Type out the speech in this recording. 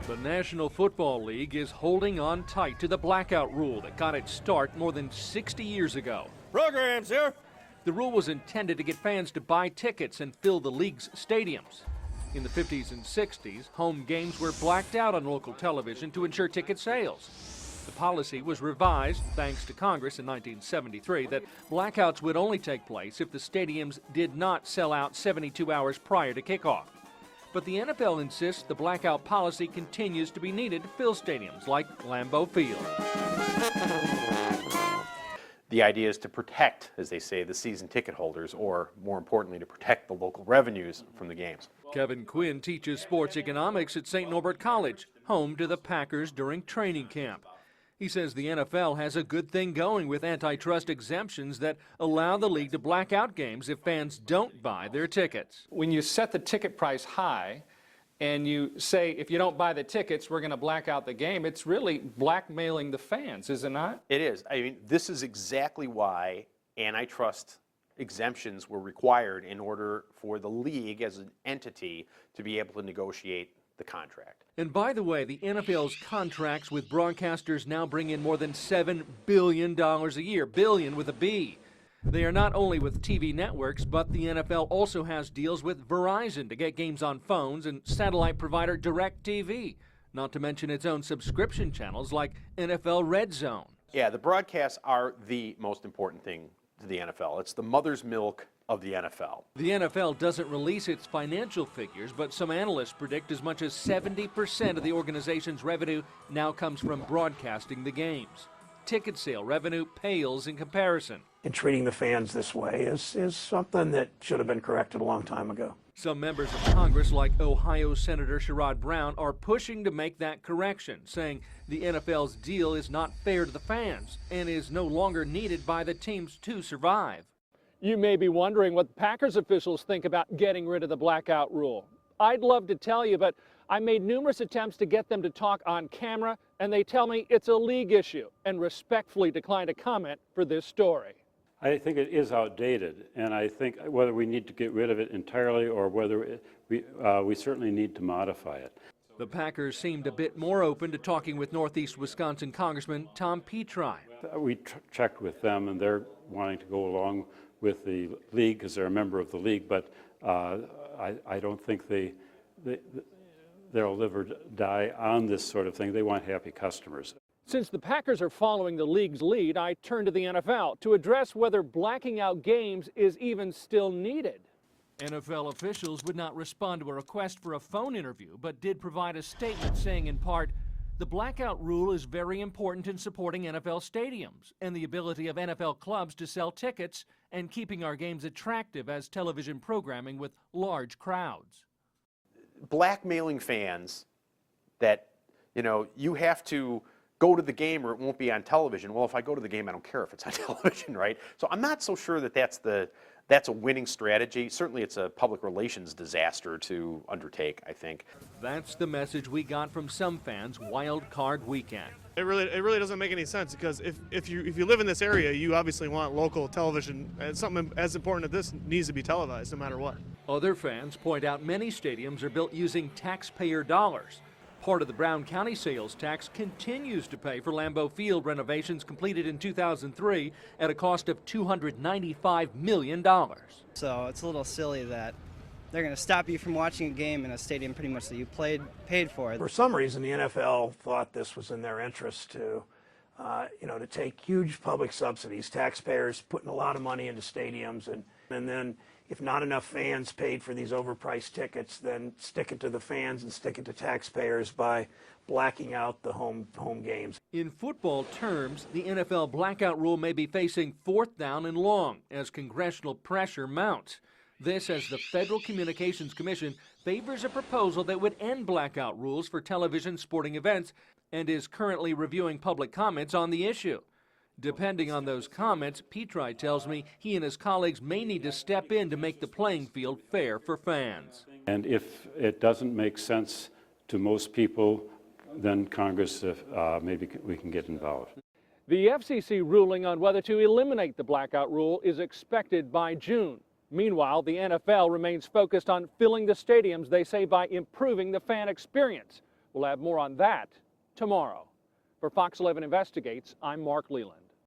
The National Football League is holding on tight to the blackout rule that got its start more than 60 years ago. Programs here. The rule was intended to get fans to buy tickets and fill the league's stadiums. In the 50s and 60s, home games were blacked out on local television to ensure ticket sales. The policy was revised thanks to Congress in 1973 that blackouts would only take place if the stadiums did not sell out 72 hours prior to kickoff. But the NFL insists the blackout policy continues to be needed to fill stadiums like Lambeau Field. The idea is to protect, as they say, the season ticket holders, or more importantly, to protect the local revenues from the games. Kevin Quinn teaches sports economics at St. Norbert College, home to the Packers during training camp. He says the NFL has a good thing going with antitrust exemptions that allow the league to black out games if fans don't buy their tickets. When you set the ticket price high and you say, if you don't buy the tickets, we're going to black out the game, it's really blackmailing the fans, is it not? It is. I mean, this is exactly why antitrust exemptions were required in order for the league as an entity to be able to negotiate the contract. And by the way, the NFL's contracts with broadcasters now bring in more than $7 billion a year, billion with a B. They are not only with TV networks, but the NFL also has deals with Verizon to get games on phones and satellite provider WLUK-TV, not to mention its own subscription channels like NFL Red Zone. Yeah, the broadcasts are the most important thing to the NFL. It's the mother's milk of the NFL. The NFL doesn't release its financial figures, but some analysts predict as much as 70% of the organization's revenue now comes from broadcasting the games. Ticket sale revenue pales in comparison. And treating the fans this way is something that should have been corrected a long time ago. Some members of Congress, like Ohio Senator Sherrod Brown, are pushing to make that correction, saying the NFL's deal is not fair to the fans and is no longer needed by the teams to survive. You may be wondering what Packers officials think about getting rid of the blackout rule. I'd love to tell you, but I made numerous attempts to get them to talk on camera, and they tell me it's a league issue and respectfully decline to comment for this story. I think it is outdated, and I think whether we need to get rid of it entirely or whether we certainly need to modify it. The Packers seemed a bit more open to talking with Northeast Wisconsin Congressman Tom Petri. We checked with them, and they're wanting to go along with the league because they're a member of the league, but I don't think they'll live or die on this sort of thing. They want happy customers. Since the Packers are following the league's lead, I turn to the NFL to address whether blacking out games is even still needed. NFL officials would not respond to a request for a phone interview, but did provide a statement saying in part, the blackout rule is very important in supporting NFL stadiums and the ability of NFL clubs to sell tickets and keeping our games attractive as television programming with large crowds. Blackmailing fans that, you have to go to the game or it won't be on television. Well, if I go to the game, I don't care if it's on television, right? So I'm not so sure that that's a winning strategy. Certainly it's a public relations disaster to undertake, I think. That's the message we got from some fans wild card weekend. It really doesn't make any sense because if you live in this area, you obviously want local television, and something as important as this needs to be televised no matter what. Other fans point out many stadiums are built using taxpayer dollars. Part of the Brown County sales tax continues to pay for Lambeau Field renovations completed in 2003 at a cost of $295 million. So it's a little silly that they're going to stop you from watching a game in a stadium pretty much that you paid for. For some reason, the NFL thought this was in their interest to take huge public subsidies, taxpayers putting a lot of money into stadiums, and then if not enough fans paid for these overpriced tickets, then stick it to the fans and stick it to taxpayers by blacking out the home games. In football terms, the NFL blackout rule may be facing 4th down and long as congressional pressure mounts. This as the Federal Communications Commission favors a proposal that would end blackout rules for television sporting events and is currently reviewing public comments on the issue. Depending on those comments, Petri tells me he and his colleagues may need to step in to make the playing field fair for fans. And if it doesn't make sense to most people, then Congress, maybe we can get involved. The FCC ruling on whether to eliminate the blackout rule is expected by June. Meanwhile, the NFL remains focused on filling the stadiums, they say, by improving the fan experience. Well, We'll have more on that tomorrow. For Fox 11 Investigates, I'm Mark Leland.